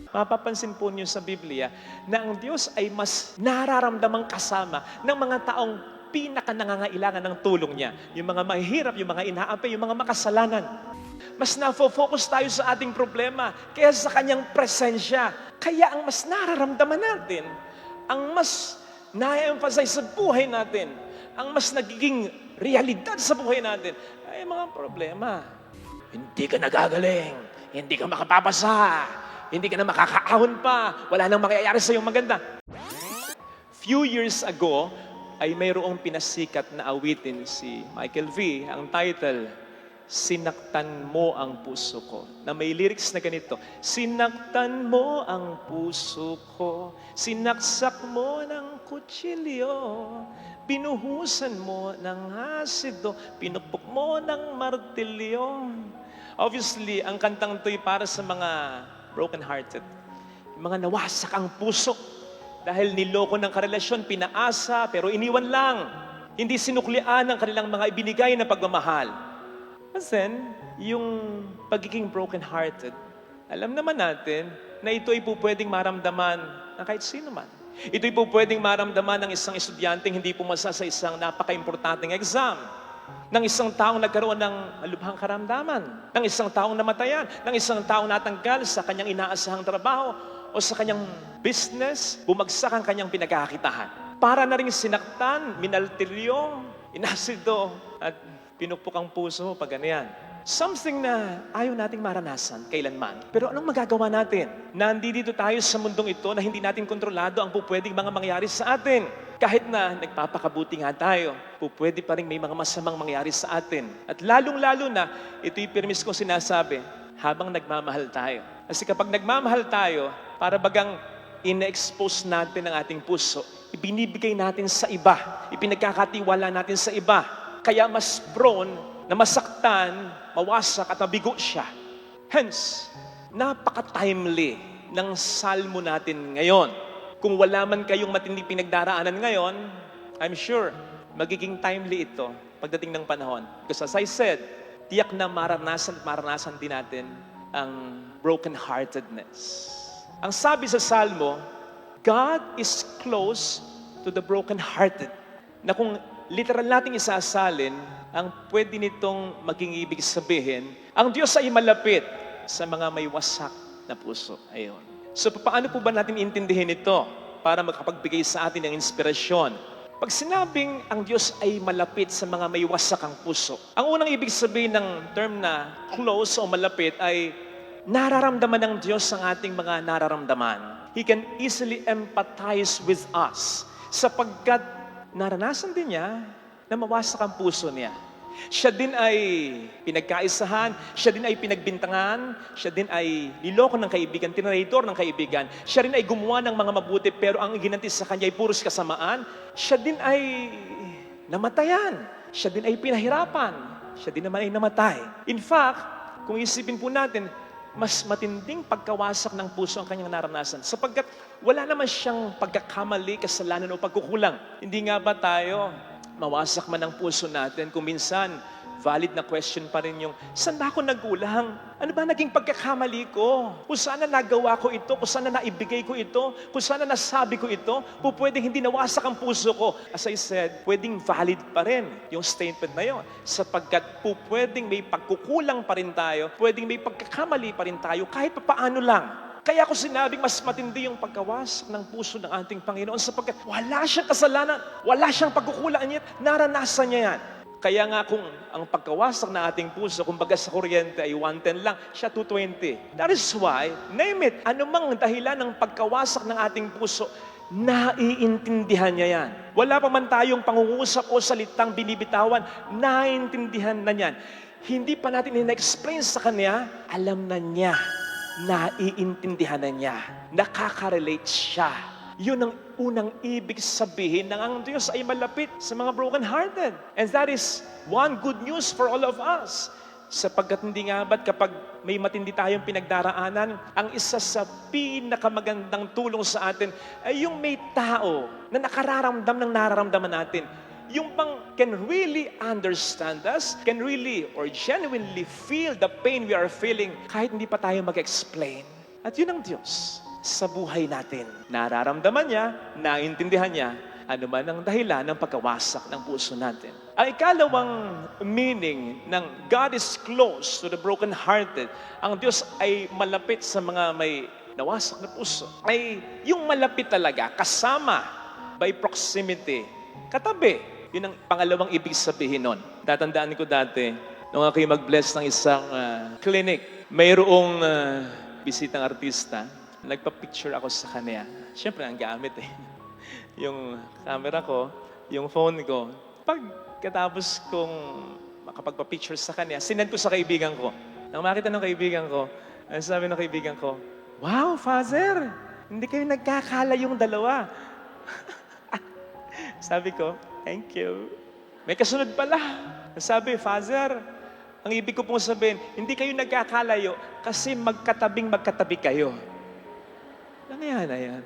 Mapapansin po niyo sa Biblia na ang Diyos ay mas nararamdamang kasama ng mga taong pinaka-nangangailangan ng tulong niya. Yung mga mahihirap, yung mga inaapi, yung mga makasalanan. Mas na-focus tayo sa ating problema kaya sa kanyang presensya. Kaya ang mas nararamdaman natin, ang mas na-emphasize sa buhay natin, ang mas nagiging realidad sa buhay natin, ay mga problema. Hindi ka nagagaling, hindi ka makapapasa, hindi ka na makakaahon pa, wala nang mangyayari sa iyong maganda. Few years ago, ay mayroong pinasikat na awitin si Michael V. Ang title, Sinaktan Mo Ang Puso Ko. Na may lyrics na ganito, Sinaktan mo ang puso ko, sinaksak mo ng kutsilyo, pinuhusan mo ng asido, pinupok mo ng martilyo. Obviously, ang kantang to'y para sa mga broken-hearted. Yung mga nawasak ang puso dahil niloko ng karelasyon, pinaasa, pero iniwan lang. Hindi sinuklian ang kanilang mga ibinigay na pagmamahal. Kasi yung pagiging broken-hearted, alam naman natin na ito ay po pwedeng maramdaman ng kahit sino man. Ito ay po pwedeng maramdaman ng isang estudyanteng hindi pumasa sa isang napaka-importanteng exam. Ng isang taong nagkaroon ng malubhang karamdaman, ng isang taong namatayan, ng isang taong natanggal sa kanyang inaasahang trabaho o sa kanyang business, bumagsak ang kanyang pinagkakakitahan. Para na rin sinaktan, minaltilyo, inasido, at pinupok ang puso pag ganyan. Something na ayaw nating maranasan kailanman. Pero anong magagawa natin? Nandito tayo sa mundong ito na hindi natin kontrolado ang pupwedeng mga mangyari sa atin. Kahit na nagpapakabuti nga tayo, pupwede pa rin may mga masamang mangyari sa atin. At lalong-lalo na, ito'y permis kong sinasabi, habang nagmamahal tayo. Kasi kapag nagmamahal tayo, para bagang ina-expose natin ang ating puso, ibinibigay natin sa iba, ipinagkakatiwala natin sa iba. Kaya mas prone na masaktan, mawasak at mabigo siya. Hence, napaka-timely ng salmo natin ngayon. Kung wala man kayong matinding pinagdaraanan ngayon, I'm sure, magiging timely ito pagdating ng panahon. Because as I said, tiyak na maranasan din natin ang broken-heartedness. Ang sabi sa salmo, God is close to the broken-hearted. Na kung literal nating isasalin, ang pwede nitong maging ibig sabihin, ang Diyos ay malapit sa mga may wasak na puso. Ayun. So, paano po ba natin intindihin ito para makapagbigay sa atin ng inspirasyon? Pag sinabing ang Diyos ay malapit sa mga may wasak ang puso, ang unang ibig sabihin ng term na close o malapit ay nararamdaman ng Diyos ang ating mga nararamdaman. He can easily empathize with us sapagkat naranasan din niya na mawasak ang puso niya. Siya din ay pinagkaisahan, siya din ay pinagbintangan, siya din ay niloko ng kaibigan, tinraidor ng kaibigan, siya rin ay gumawa ng mga mabuti pero ang ginanti sa kanya ay puros kasamaan, siya din ay namatayan, siya din ay pinahirapan, siya din naman ay namatay. In fact, kung isipin po natin, mas matinding pagkawasak ng puso ang kanyang naranasan sapagkat wala naman siyang pagkakamali, kasalanan o pagkukulang. Hindi nga ba tayo mawasak man ang puso natin, kung minsan, valid na question pa rin yung, saan ba ako nagulang? Ano ba naging pagkakamali ko? Kung saan na nagawa ko ito? Kung saan na naibigay ko ito? Kung saan na nasabi ko ito? Pwedeng hindi nawasak ang puso ko. As I said, pwedeng valid pa rin yung statement na yun. Sapagkat pwedeng may pagkukulang pa rin tayo, pwedeng may pagkakamali pa rin tayo, kahit paano lang. Kaya ako sinabing mas matindi yung pagkawasak ng puso ng ating Panginoon sapagkat wala siyang kasalanan, wala siyang pagkukulang niya, naranasan niya yan. Kaya nga kung ang pagkawasak ng ating puso, kumbaga sa kuryente ay 110 lang, siya 220. That is why, name it, anumang dahilan ng pagkawasak ng ating puso, naiintindihan niya yan. Wala pa man tayong pangungusap o salitang binibitawan, naiintindihan na niyan. Hindi pa natin ina-explain sa kanya, alam na niya. Naiintindihan na niya. Nakaka-relate siya. Yun ang unang ibig sabihin ng ang Diyos ay malapit sa mga broken-hearted. And that is one good news for all of us. Sapagkat hindi nga ba't kapag may matindi tayong pinagdaraanan, ang isa sa pinakamagandang tulong sa atin ay yung may tao na nakararamdam ng nararamdaman natin. Yung bang can really understand us, can really or genuinely feel the pain we are feeling kahit hindi pa tayo mag-explain. At yun ang Diyos sa buhay natin. Nararamdaman niya, naiintindihan niya, ano man ang dahilan ng pagkawasak ng puso natin. Ang ikalawang meaning ng God is close to the broken-hearted, ang Diyos ay malapit sa mga may nawasak na puso, ay yung malapit talaga, kasama, by proximity, katabi. Yun ang pangalawang ibig sabihin nun. Tatandaan ko dati, nung ako'y mag-bless ng isang clinic, mayroong bisitang artista, nagpa-picture ako sa kanya. Siyempre, ang gamit yung camera ko, yung phone ko. Pagkatapos kong makapagpa-picture sa kanya, sinend ko sa kaibigan ko. Nang makita ng kaibigan ko, ang sabi ng kaibigan ko, "Wow, Father! Hindi kayo nagkakala yung dalawa." Sabi ko, "Thank you." May kasunod pala. Sabi, "Father, ang ibig ko pong sabihin, hindi kayo nagkakalayo kasi magkatabi kayo." Ano yan?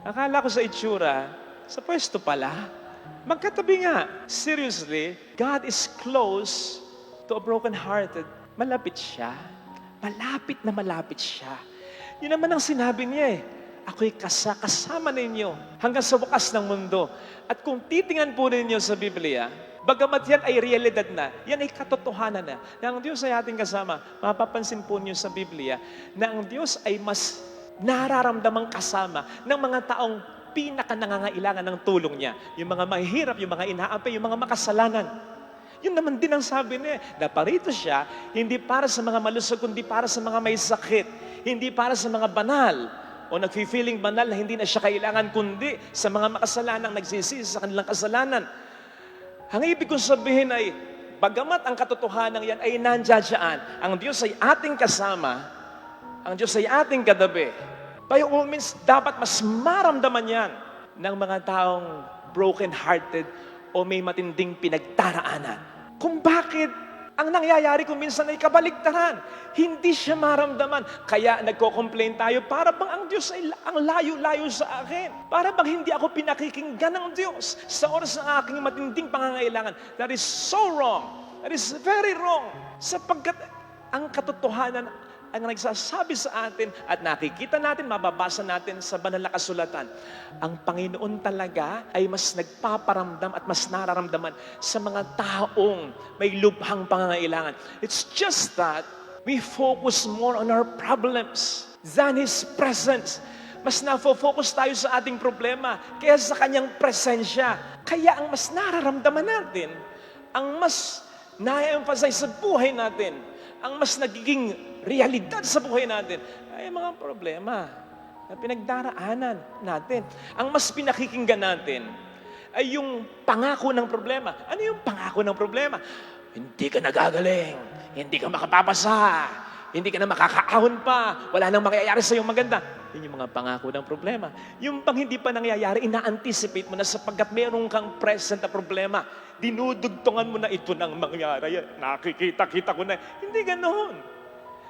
Akala ko sa itsura, sa pwesto pala. Magkatabi nga. Seriously, God is close to a broken-hearted. Malapit siya. Malapit na malapit siya. Yun naman ang sinabi niya Ako'y kasama ninyo hanggang sa wakas ng mundo. At kung titingnan po ninyo sa Biblia, bagamat yan ay realidad na, yan ay katotohanan na ang Diyos ay ating kasama. Mapapansin po niyo sa Biblia na ang Diyos ay mas nararamdamang kasama ng mga taong pinaka-nangangailangan ng tulong niya. Yung mga mahihirap, yung mga inaapi, yung mga makasalanan. Yun naman din ang sabi niya, na parito siya, hindi para sa mga malusog, kundi para sa mga may sakit. Hindi para sa mga banal o nagfi-feeling banal na hindi na siya kailangan, kundi sa mga makasalanang nagsisisi sa kanilang kasalanan. Ang ibig kong sabihin ay, bagamat ang katotohanan yan ay nandiyan, ang Diyos ay ating kasama, ang Diyos ay ating katabi. By all means, dapat mas maramdaman yan ng mga taong broken-hearted o may matinding pinagdaraanan. Kung bakit ang nangyayari kung minsan ay kabaligtaran, hindi siya maramdaman. Kaya nagko-complain tayo, para bang ang Diyos ay ang layo-layo sa akin. Para bang hindi ako pinakikinggan ng Diyos sa oras ng aking matinding pangangailangan. That is so wrong. That is very wrong. Sapagkat ang katotohanan ang nagsasabi sa atin at nakikita natin, mababasa natin sa banal na kasulatan, ang Panginoon talaga ay mas nagpaparamdam at mas nararamdaman sa mga taong may lubhang pangangailangan. It's just that we focus more on our problems than His presence. Mas na-focus tayo sa ating problema kaysa sa Kanyang presensya. Kaya ang mas nararamdaman natin, ang mas na-emphasize sa buhay natin, ang mas nagiging realidad sa buhay natin ay mga problema na pinagdaraanan natin. Ang mas pinakikinggan natin ay yung pangako ng problema. Ano yung pangako ng problema? Hindi ka nagagaling, hindi ka makapapasa, hindi ka na makakaahon pa, wala nang mangyayari sa iyong maganda. Yun yung mga pangako ng problema. Yung pang hindi pa nangyayari, ina-anticipate mo na sapagkat meron kang present na problema. Dinudugtungan mo na ito nang mangyari. Nakikita-kita ko na. Hindi ganoon.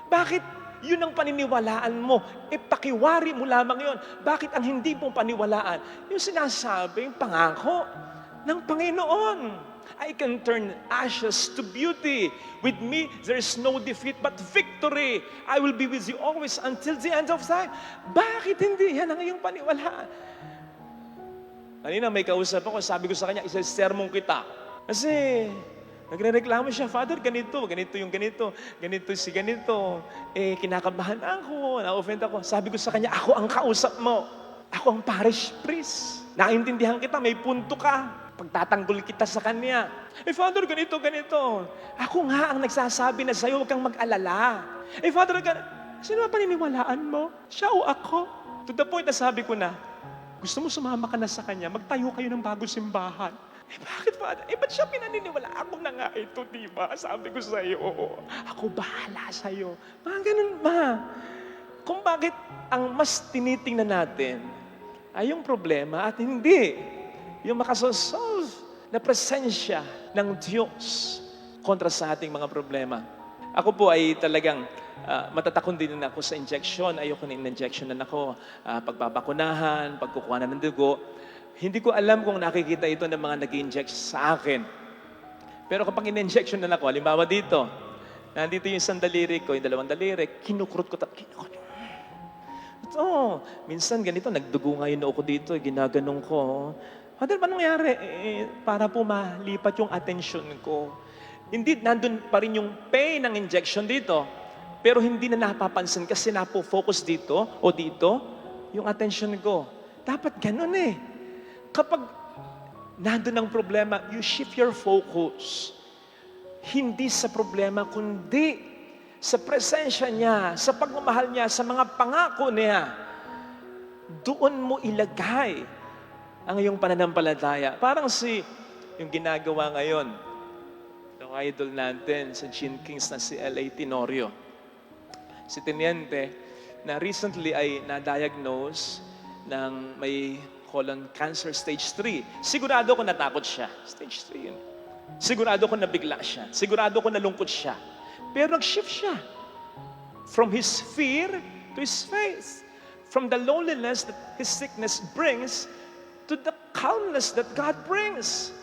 Bakit yun ang paniniwalaan mo? Pakiwari mo lamang yun. Bakit ang hindi mo paniwalaan? Yung sinasabing pangako ng Panginoon. I can turn ashes to beauty. With me, there is no defeat but victory. I will be with you always until the end of time. Bakit hindi? Yan ang iyong paniwalaan. Kanina may kausap ako, sabi ko sa kanya, isa-sermon kita. Kasi nagre-reklamo siya, Father, ganito si ganito. Kinakabahan ako, na-offend ako. Sabi ko sa kanya, ako ang kausap mo. Ako ang parish priest. Naintindihan kita, may punto ka. Pagtatanggol kita sa kanya. Father, ganito. Ako nga ang nagsasabi na sa'yo, huwag kang mag-alala. Father, sino ba paniniwalaan mo? Siya o ako? To the point na sabi ko na, gusto mo sumama ka na sa kanya, magtayo kayo ng bagong simbahan. Bakit, Father? Ba't siya pinaniniwala? Ako na nga ito, diba? Sabi ko sa'yo, ako bahala sa'yo. Mga ganun ba? Kung bakit ang mas tinitingnan natin ay yung problema at hindi yung makasolve na presensya ng Diyos kontra sa ating mga problema. Ako po ay talagang matatakon din ako sa injection. Ayoko na in-injectionan ako. Pagbabakunahan, pagkukuha ng dugo. Hindi ko alam kung nakikita ito ng mga nag-inject sa akin. Pero kapag in-injection na ako, halimbawa dito, nandito yung isang daliri ko, yung dalawang daliri, kinukurot ko. minsan ganito, nagdugo nga yung noo ko dito, ginaganong ko. Father, paano nangyari? Para po malipat yung attention ko. Hindi, nandun pa rin yung pain ng injection dito, pero hindi na napapansin kasi napo-focus dito o dito yung attention ko. Dapat ganun eh. Kapag nandun ang problema, you shift your focus. Hindi sa problema, kundi sa presensya niya, sa pagmamahal niya, sa mga pangako niya. Doon mo ilagay ang iyong pananampalataya. Parang yung ginagawa ngayon, yung idol natin sa Gene Kings na si L.A. Tenorio. Si Teniente, na recently ay na-diagnose ng may colon cancer stage 3. Sigurado ko natakot siya. Stage 3 yun. Sigurado ko nabigla siya. Sigurado ko nalungkot siya. Pero nag-shift siya. From his fear to his faith. From the loneliness that his sickness brings to the calmness that God brings.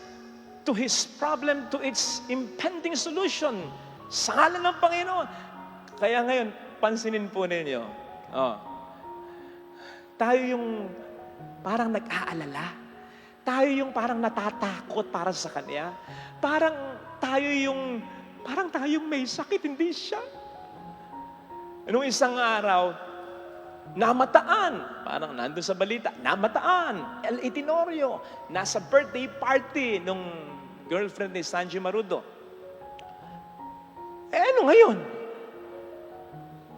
To his problem, to its impending solution. Sa ngalan ng Panginoon. Kaya ngayon, pansinin po ninyo. Tayo yung parang nag-aalala. Tayo yung parang natatakot para sa Kanya. Parang tayo yung may sakit, hindi siya. Nung isang araw, namataan. Parang nandun sa balita, namataan. L.A. Tenorio, nasa birthday party nung girlfriend ni Sanji Marudo. Ano ngayon?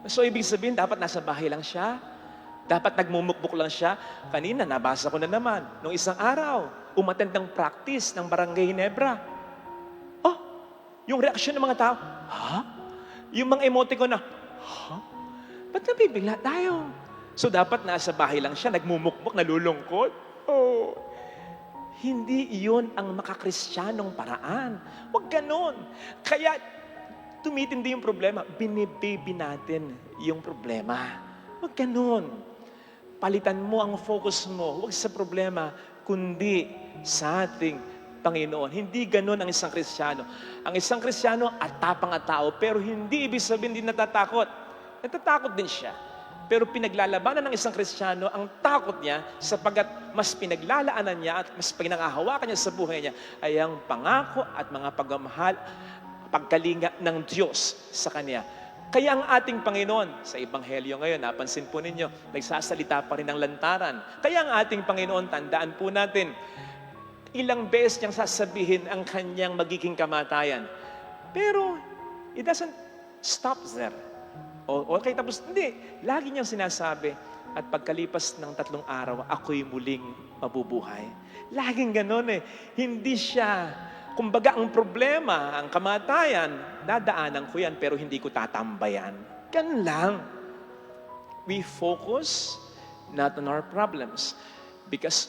So, ibig sabihin, dapat nasa bahay lang siya. Dapat nagmumukbuk lang siya. Kanina, nabasa ko na naman. Nung isang araw, umattend ng practice ng Barangay Ginebra. Yung reaksyon ng mga tao, Yung mga emoticon na, ba't nabibigla tayo? So, dapat nasa bahay lang siya, nagmumukbuk, nalulungkot. Hindi iyon ang makakristyanong paraan. Huwag ganon. Kaya, tumitindi yung problema, binibaby natin yung problema. Huwag ganon. Palitan mo ang focus mo, huwag sa problema, kundi sa ating Panginoon. Hindi ganon ang isang Kristiyano. Ang isang Kristiyano, atapang at tao, pero hindi ibig sabihin hindi natatakot. Natatakot din siya. Pero pinaglalabanan ng isang Kristiyano ang takot niya sapagat mas pinaglalaanan niya at mas pinangahawakan niya sa buhay niya ay ang pangako at mga pagmamahal, pagkalinga ng Diyos sa Kanya. Kaya ang ating Panginoon, sa Ebanghelyo ngayon, napansin po ninyo, nagsasalita pa rin ng lantaran. Kaya ang ating Panginoon, tandaan po natin, ilang beses niyang sasabihin ang kanyang magiging kamatayan. Pero, it doesn't stop there. Okay, tapos, hindi. Lagi niyang sinasabi, at pagkalipas ng 3 araw, ako'y muling mabubuhay. Laging ganon eh. Hindi siya, kumbaga ang problema, ang kamatayan, dadaanan ko yan, pero hindi ko tatambayan. Ganun lang. We focus not on our problems. Because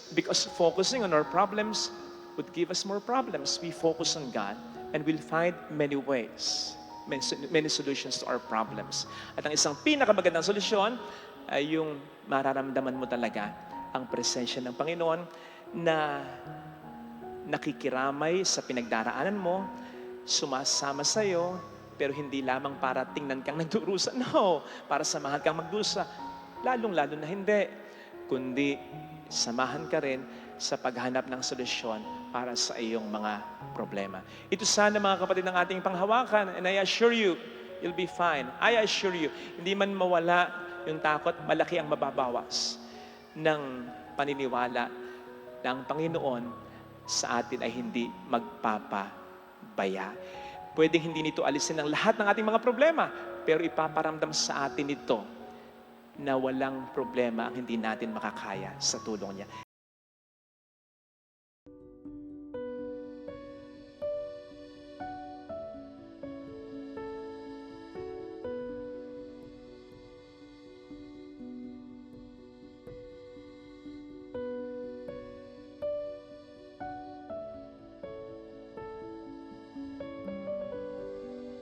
focusing on our problems would give us more problems. We focus on God and we'll find many ways, many solutions to our problems. At ang isang pinakamagandang solusyon ay yung mararamdaman mo talaga ang presensya ng Panginoon na nakikiramay sa pinagdaraanan mo, sumasama sa iyo, pero hindi lamang para tingnan kang nagdurusa. No, para samahan kang magdusa. Lalong-lalo na hindi. Kundi samahan ka rin sa paghanap ng solusyon para sa iyong mga problema. Ito sana mga kapatid ng ating panghawakan, and I assure you, you'll be fine. I assure you, hindi man mawala yung takot, malaki ang mababawas ng paniniwala na ang Panginoon sa atin ay hindi magpapabaya. Pwedeng hindi nito alisin ang lahat ng ating mga problema, pero ipaparamdam sa atin ito na walang problema ang hindi natin makakaya sa tulong niya.